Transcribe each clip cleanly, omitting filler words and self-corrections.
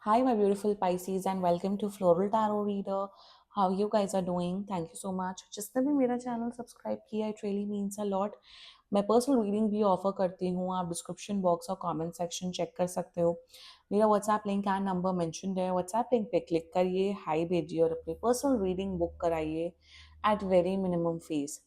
Hi, my beautiful Pisces, and welcome to Floral Tarot Reader. How you guys are doing? Thank you so much. जिसने भी मेरा channel subscribe किया, it really means a lot. मैं personal reading भी offer करती हूँ. आप description box और कमेंट सेक्शन चेक कर सकते हो. मेरा WhatsApp link and number mentioned है. व्हाट्सएप लिंक पे क्लिक करिए, हाई भेजिए और अपनी पर्सनल रीडिंग बुक कराइए at very minimum fees.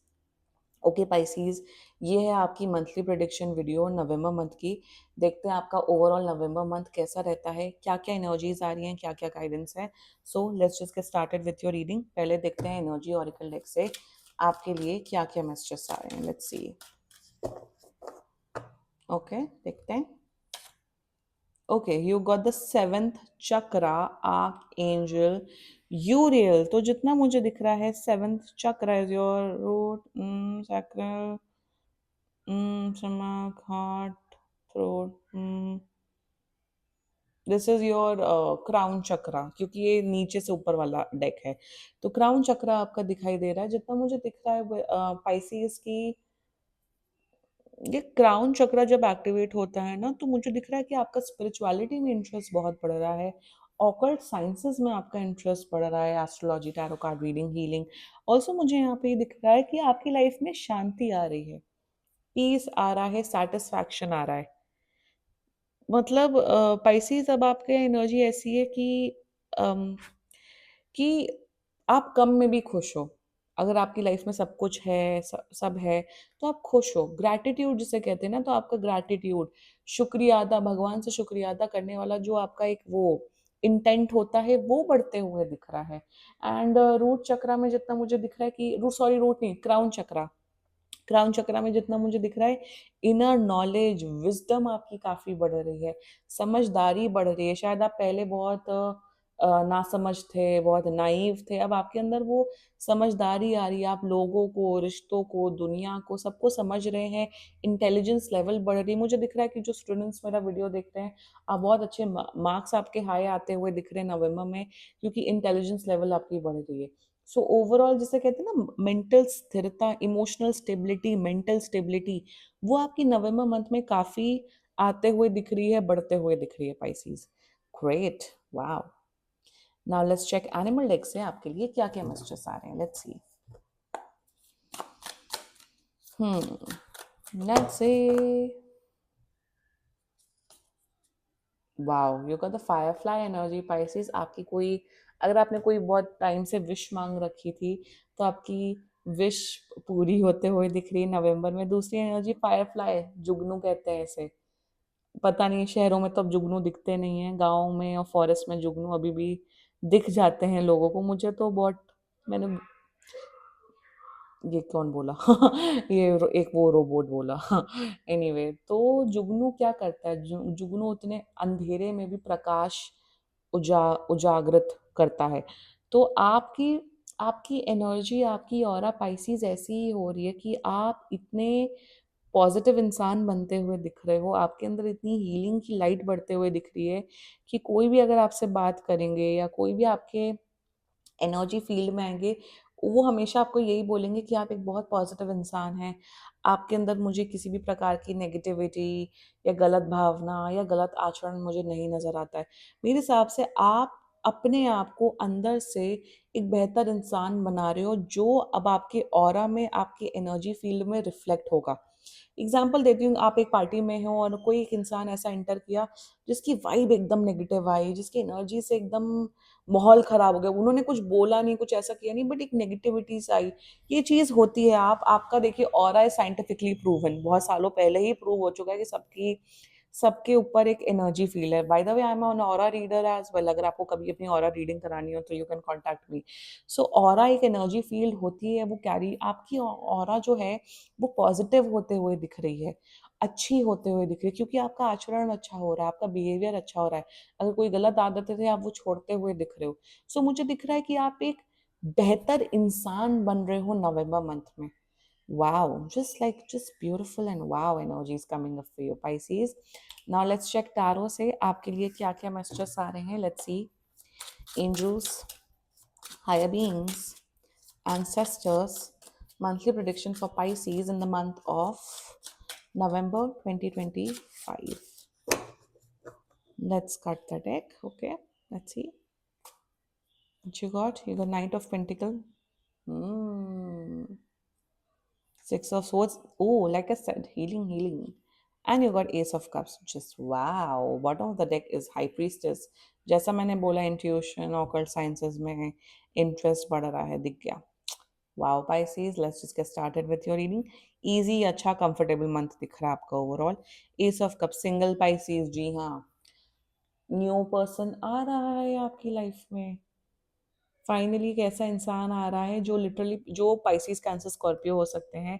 Okay Pisces, ये है आपकी monthly prediction video November month की. देखते हैं आपका ओवरऑल नवंबर मंथ कैसा रहता है, क्या क्या एनर्जीज आ रही हैं, क्या क्या गाइडेंस है. So let's just get started with your reading. पहले देखते हैं एनर्जी ऑरिकल डेक से आपके लिए क्या क्या मैसेजेस आ रहे हैं. Let's C. ओके, देखते हैं. Okay, you got the seventh chakra archangel Uriel. तो जितना मुझे दिख रहा है, seventh chakra is your root chakra, stomach, heart, throat. This is your crown chakra, क्योंकि ये नीचे से ऊपर वाला डेक है. तो क्राउन चक्रा आपका दिखाई दे रहा है. जितना मुझे दिख रहा है पाइसीज की, ये क्राउन चक्रा जब एक्टिवेट होता है ना, तो मुझे दिख रहा है कि आपका स्पिरिचुअलिटी में इंटरेस्ट बहुत बढ़ रहा है. ऑकल्ट साइंसेस में आपका इंटरेस्ट बढ़ रहा है. Astrology, tarot card reading, healing. Also मुझे यहाँ पे ये दिख रहा है कि आपकी लाइफ में शांति आ रही है, पीस आ रहा है, सेटिस्फैक्शन आ रहा है. मतलब पाइसेस, अब आपके एनर्जी ऐसी है अम, कि आप कम में भी खुश हो. अगर आपकी लाइफ में सब कुछ है, सब है, तो आप खुश हो. ग्रैटिट्यूड जिसे कहते हैं ना, तो आपका ग्रैटिट्यूड, शुक्रिया अदा, भगवान से शुक्रिया अदा करने वाला जो आपका एक वो इंटेंट होता है, वो बढ़ते हुए दिख रहा है. एंड रूट चक्रा में जितना मुझे दिख रहा है कि रूट नहीं, क्राउन चक्रा. क्राउन चक्रा में जितना मुझे दिख रहा है, इनर नॉलेज, विजडम आपकी काफी बढ़ रही है, समझदारी बढ़ रही है. शायद आप पहले बहुत नासमझ थे, बहुत नाइव थे. अब आपके अंदर वो समझदारी आ रही है. आप लोगों को, रिश्तों को, दुनिया को, सबको समझ रहे हैं. इंटेलिजेंस लेवल बढ़ रही है. मुझे दिख रहा है कि जो स्टूडेंट्स मेरा वीडियो देख रहे हैं, आप बहुत अच्छे मार्क्स आपके हाई आते हुए दिख रहे हैं नवंबर में, क्योंकि इंटेलिजेंस लेवल आपकी बढ़ रही है. सो ओवरऑल जिसे कहते हैं ना, मेंटल स्थिरता, इमोशनल स्टेबिलिटी, मेंटल स्टेबिलिटी, वो आपकी नवंबर मंथ में काफी आते हुए दिख रही है, बढ़ते हुए दिख रही है Pisces. Great, wow. Now let's check animal deck से आपके लिए क्या क्या मैसेजेस आ रहे हैं. Let's see. Let's see. Wow, you got the firefly energy Pisces. आपकी कोई, अगर आपने कोई बहुत टाइम से विश मांग रखी थी, तो आपकी विश पूरी होते हुए दिख रही है नवंबर में. दूसरी एनर्जी फायरफ्लाई, जुगनू कहते हैं इसे. पता नहीं, शहरों में तो अब जुगनू दिखते नहीं है, गाँव में और फॉरेस्ट में जुगनू अभी भी दिख जाते हैं लोगों को. मुझे तो बहुत, मैंने, ये कौन बोला? एक वो रोबोट बोला. एनीवे, तो जुगनू क्या करता है, जुगनू उतने अंधेरे में भी प्रकाश उजागृत करता है. तो आपकी आपकी एनर्जी, आपकी ऑरा पाइसीज ऐसी ही हो रही है कि आप इतने पॉजिटिव इंसान बनते हुए दिख रहे हो. आपके अंदर इतनी हीलिंग की लाइट बढ़ते हुए दिख रही है कि कोई भी अगर आपसे बात करेंगे, या कोई भी आपके एनर्जी फील्ड में आएंगे, वो हमेशा आपको यही बोलेंगे कि आप एक बहुत पॉजिटिव इंसान हैं. आपके अंदर मुझे किसी भी प्रकार की नेगेटिविटी या गलत भावना या गलत आचरण मुझे नहीं नजर आता है. मेरे हिसाब से आप अपने आप को अंदर से एक बेहतर इंसान बना रहे हो, जो अब आपके ऑरा में, आपके एनर्जी फील्ड में रिफ्लेक्ट होगा. एग्जाम्पल देती हूँ, आप एक पार्टी में हो और कोई एक इंसान ऐसा एंटर किया जिसकी वाइब एकदम नेगेटिव आई, जिसकी एनर्जी से एकदम माहौल खराब हो गया. उन्होंने कुछ बोला नहीं, कुछ ऐसा किया नहीं, बट एक नेगेटिविटी से आई. ये चीज होती है. आपका देखिए, ऑरा है साइंटिफिकली प्रूवन, बहुत सालों पहले ही प्रूव हो चुका है कि सबके ऊपर एक एनर्जी फील है. By the way, I am an aura reader as well. अगर आपको कभी अपनी ऑरा रीडिंग करानी हो तो you can contact me. So aura एक एनर्जी फील्ड होती है, वो कैरी, आपकी ऑरा जो है वो पॉजिटिव होते हुए दिख रही है, अच्छी होते हुए दिख रही है, क्योंकि आपका आचरण अच्छा हो रहा है, आपका बिहेवियर अच्छा हो रहा है. अगर कोई गलत आदतें थे, आप वो छोड़ते हुए दिख रहे हो. सो मुझे दिख रहा है कि आप एक बेहतर इंसान बन रहे हो नवंबर मंथ में. Wow, just beautiful and wow energy is coming up for you, Pisces. Now let's check tarot से आपके लिए क्या क्या messages आ रहे हैं. Let's see. Angels, higher beings, ancestors, monthly prediction for Pisces in the month of November 2025. Let's cut the deck. Okay, let's see what you got. You got Knight of Pentacle. Hmm. Six of Swords. Oh, like I said, healing, healing. And you got Ace of Cups. Just wow. Bottom of the deck is High Priestess. जैसा मैंने बोला intuition, occult sciences में interest बढ़ रहा है, दिख गया. Wow, Pisces. Let's just get started with your reading. Easy, अच्छा, comfortable month दिख रहा है आपका overall. Ace of Cups, single Pisces. जी हाँ. न्यू पर्सन आ रहा है आपकी लाइफ में. फाइनली एक ऐसा इंसान आ रहा है जो लिटरली, जो पाइसिस, कैंसर, स्कॉर्पियो हो सकते हैं,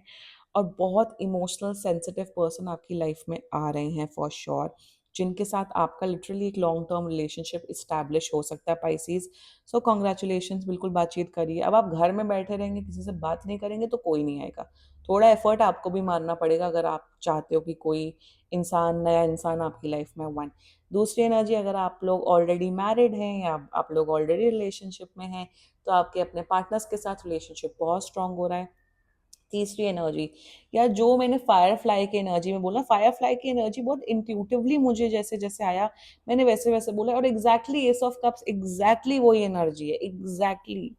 और बहुत इमोशनल सेंसिटिव पर्सन आपकी लाइफ में आ रहे हैं फॉर श्योर, जिनके साथ आपका लिटरली एक लॉन्ग टर्म रिलेशनशिप इस्टेब्लिश हो सकता है पाइसिस. सो कॉन्ग्रेचुलेशंस, बिल्कुल बातचीत करिए. अब आप घर में बैठे रहेंगे, किसी से बात नहीं करेंगे तो कोई नहीं आएगा. थोड़ा एफर्ट आपको भी मारना पड़ेगा अगर आप चाहते हो कि कोई इंसान, नया इंसान आपकी लाइफ में वन. दूसरी एनर्जी, अगर आप लोग ऑलरेडी मैरिड हैं या आप लोग ऑलरेडी रिलेशनशिप में हैं, तो आपके अपने पार्टनर्स के साथ रिलेशनशिप बहुत स्ट्रांग हो रहा है. तीसरी एनर्जी, या जो मैंने फायर फ्लाई की एनर्जी में बोला, फायर फ्लाई की एनर्जी बहुत इंट्यूटिवली मुझे जैसे जैसे आया, मैंने वैसे वैसे बोला, और exactly S of cups exactly वही एनर्जी है, एग्जैक्टली.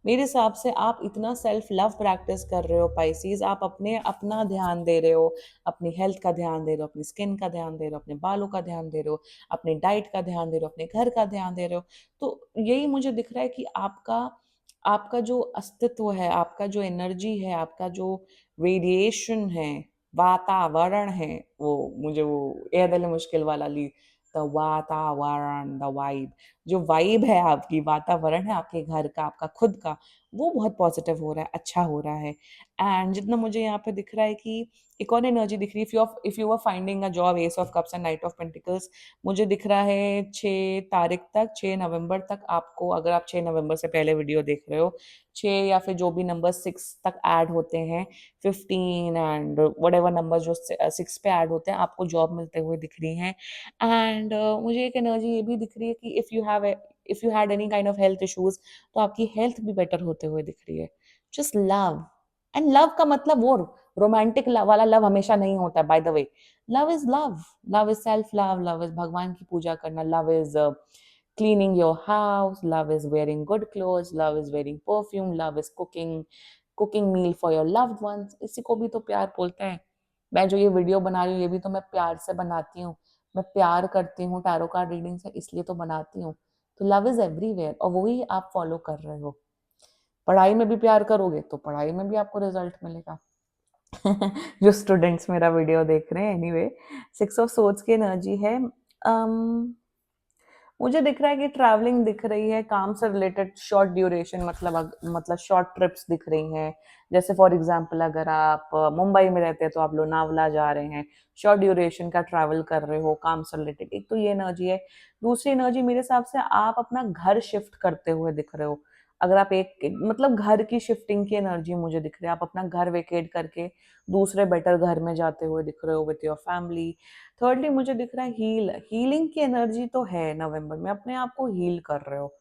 मेरे हिसाब से आप इतना सेल्फ लव प्रैक्टिस कर रहे हो पाइसीज, आप अपने अपना ध्यान दे रहे हो, अपनी हेल्थ का ध्यान दे रहे हो, अपनी स्किन का ध्यान दे रहे हो, अपने बालों का ध्यान दे रहे हो, अपने डाइट का ध्यान दे रहे हो, अपने घर का ध्यान दे रहे हो. तो यही मुझे दिख रहा है कि आपका आपका जो अस्तित्व है, आपका जो एनर्जी है, आपका जो रेडिएशन है, वातावरण है, वो मुझे वो ए दिल मुश्किल वाला ली, द वातावरण, द वाइब, जो वाइब है आपकी, वातावरण है आपके घर का, आपका खुद का, वो बहुत पॉजिटिव हो रहा है, अच्छा हो रहा है. एंड जितना मुझे यहाँ पे दिख रहा है कि एक और एनर्जी दिख रही है, if you are finding a job, ace of cups and knight of pentacles, मुझे दिख रहा है 6 तारीख तक, 6 नवंबर तक आपको, अगर आप 6 नवंबर से पहले वीडियो देख रहे हो, 6 या फिर जो भी नंबर 6 तक ऐड होते हैं, 15 एंड वट एवर नंबर जो 6 पे ऐड होते हैं, आपको जॉब मिलते हुए दिख रही हैं. एंड मुझे एक एनर्जी ये भी दिख रही है कि if you had any kind of health issues, तो आपकी हेल्थ भी बेटर होते हुए दिख रही है. Just love. एंड लव का मतलब वो रोमांटिक वाला लव हमेशा नहीं होता, bye the way. Love is love. Love is self love. Love is भगवान की पूजा करना. Love is cleaning your house. Love is wearing good clothes. Love is wearing perfume. Love is cooking meal for your loved ones. इसी को भी तो प्यार बोलते हैं. मैं जो ये वीडियो बना रही हूँ, ये भी तो मैं प्यार से बनाती हूँ. मैं प्यार करती हूँ टैरो कार्ड रीडिंग से, इसलिए तो बनाती हूँ. तो लव इज एवरीवेयर, और वही आप फॉलो कर रहे हो. पढ़ाई में भी प्यार करोगे तो पढ़ाई में भी आपको रिजल्ट मिलेगा. जो स्टूडेंट्स मेरा वीडियो देख रहे हैं, एनीवे, 6 ऑफ सोर्ड्स की एनर्जी है. um, मुझे दिख रहा है कि ट्रैवलिंग दिख रही है, काम से रिलेटेड शॉर्ट ड्यूरेशन, मतलब शॉर्ट ट्रिप्स दिख रही हैं. जैसे फॉर एग्जांपल, अगर आप मुंबई में रहते हैं तो आप लोनावला जा रहे हैं, शॉर्ट ड्यूरेशन का ट्रैवल कर रहे हो काम से रिलेटेड, एक तो ये एनर्जी है. दूसरी एनर्जी मेरे हिसाब से आप अपना घर शिफ्ट करते हुए दिख रहे हो. अगर आप मतलब घर की शिफ्टिंग की एनर्जी मुझे दिख रही है, आप अपना घर वेकेट करके दूसरे बेटर घर में जाते हुए दिख रहे हो विथ योर फैमिली. थर्डली मुझे दिख रहा है हीलिंग की एनर्जी तो है, नवंबर में अपने आप को हील कर रहे हो.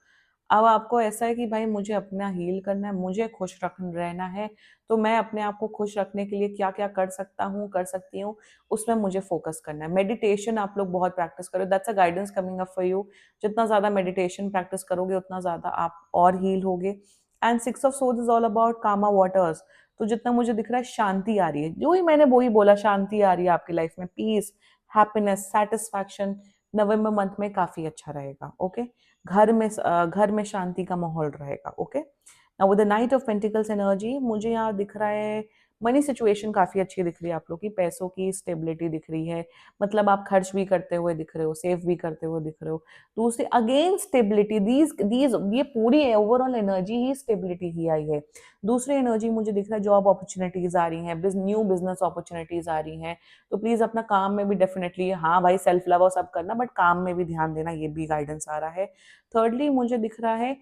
अब आपको ऐसा है कि भाई मुझे अपना हील करना है, मुझे खुश रख रहना है, तो मैं अपने आप को खुश रखने के लिए क्या क्या कर सकता हूँ, कर सकती हूँ, उसमें मुझे फोकस करना है. मेडिटेशन आप लोग बहुत प्रैक्टिस करो, that's a guidance coming up for you. जितना ज्यादा मेडिटेशन प्रैक्टिस करोगे उतना ज्यादा आप और हील होगे. And 6 of swords is all about calm waters. तो जितना मुझे दिख रहा है शांति आ रही है, जो ही मैंने वही बोला, शांति आ रही है आपकी लाइफ में, पीस, हैप्पीनेस, सेटिस्फैक्शन. नवंबर मंथ में काफी अच्छा रहेगा. ओके. घर में शांति का माहौल रहेगा. Okay. Now with the night of pentacles energy, मुझे यहाँ दिख रहा है मनी सिचुएशन काफी अच्छी दिख रही है आप लोग की, पैसों की स्टेबिलिटी दिख रही है. मतलब आप खर्च भी करते हुए दिख रहे हो, सेव भी करते हुए दिख रहे हो. दूसरी अगेन स्टेबिलिटी, दीज दीज ये पूरी ओवरऑल एनर्जी ही स्टेबिलिटी की आई है. दूसरी एनर्जी मुझे दिख रहा है जॉब अपॉर्चुनिटीज आ रही हैं, न्यू बिजनेस अपॉर्चुनिटीज आ रही हैं. तो प्लीज अपना काम में भी डेफिनेटली, हाँ भाई सेल्फ लव और सब करना, बट काम में भी ध्यान देना, ये भी गाइडेंस आ रहा है. थर्डली मुझे दिख रहा है,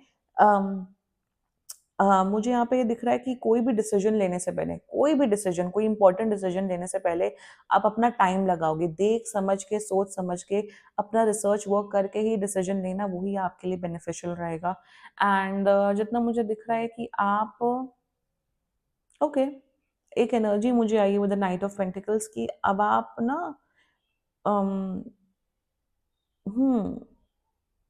मुझे यहाँ पे ये दिख रहा है कि कोई भी डिसीजन लेने से पहले, कोई इंपॉर्टेंट डिसीजन लेने से पहले आप अपना टाइम लगाओगे, देख समझ के, सोच समझ के, अपना रिसर्च वर्क करके ही डिसीजन लेना, वही आपके लिए बेनिफिशियल रहेगा. एंड जितना मुझे दिख रहा है कि आप, ओके, एक एनर्जी मुझे आई है with the night of pentacles की, अब आप ना, हुँ।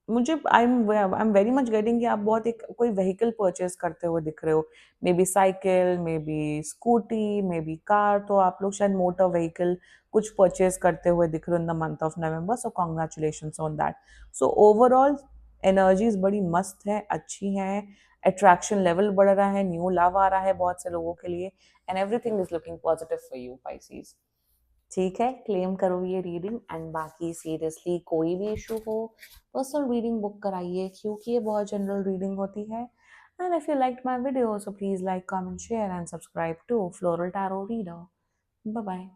मुझे I am very much getting कि आप बहुत एक कोई व्हीकल परचेज़ करते हुए दिख रहे हो। May be cycle, may be scooty, may be car, तो आप लोग शायद मोटर व्हीकल कुछ परचेज़ करते हुए दिख रहे हो in the month of November, so congratulations on that. So overall energies बड़ी मस्त है, अच्छी हैं, अट्रैक्शन लेवल बढ़ रहा है, न्यू लव आ रहा है बहुत से लोगों के लिए and everything is looking positive for you Pisces. ठीक है, क्लेम करो ये रीडिंग एंड बाकी सीरियसली कोई भी इशू हो पर्सनल रीडिंग बुक कराइए क्योंकि ये बहुत जनरल रीडिंग होती है। And if you like my video so please like comment share and subscribe to floral tarot reader. Bye bye.